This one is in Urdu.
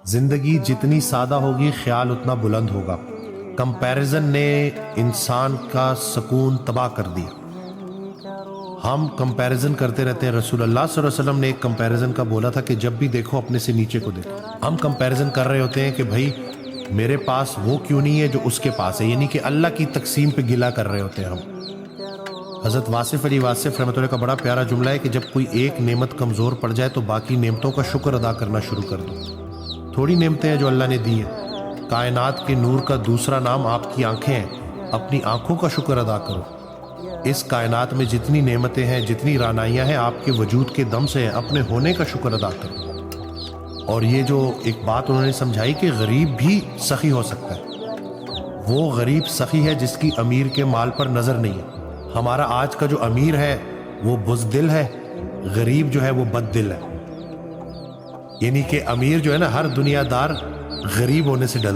زندگی جتنی سادہ ہوگی خیال اتنا بلند ہوگا۔ کمپیریزن نے انسان کا سکون تباہ کر دیا۔ ہم کمپیریزن کرتے رہتے ہیں۔ رسول اللہ صلی اللہ علیہ وسلم نے ایک کمپیریزن کا بولا تھا کہ جب بھی دیکھو اپنے سے نیچے کو دیکھو۔ ہم کمپیریزن کر رہے ہوتے ہیں کہ بھائی میرے پاس وہ کیوں نہیں ہے جو اس کے پاس ہے، یعنی کہ اللہ کی تقسیم پہ گلہ کر رہے ہوتے ہیں ہم۔ حضرت واصف علی واصف رحمۃ اللہ کا بڑا پیارا جملہ ہے کہ جب کوئی ایک نعمت کمزور پڑ جائے تو باقی نعمتوں کا شکر ادا کرنا شروع کر دو۔ تھوڑی نعمتیں ہیں جو اللہ نے دی ہیں۔ کائنات کے نور کا دوسرا نام آپ کی آنکھیں ہیں، اپنی آنکھوں کا شکر ادا کرو۔ اس کائنات میں جتنی نعمتیں ہیں، جتنی رعنائیاں ہیں، آپ کے وجود کے دم سے ہیں، اپنے ہونے کا شکر ادا کرو۔ اور یہ جو ایک بات انہوں نے سمجھائی کہ غریب بھی سخی ہو سکتا ہے، وہ غریب سخی ہے جس کی امیر کے مال پر نظر نہیں ہے۔ ہمارا آج کا جو امیر ہے وہ بزدل ہے، غریب جو ہے وہ بد دل ہے۔ یعنی کہ امیر جو ہے نا، ہر دنیا دار غریب ہونے سے ڈرتا ہے۔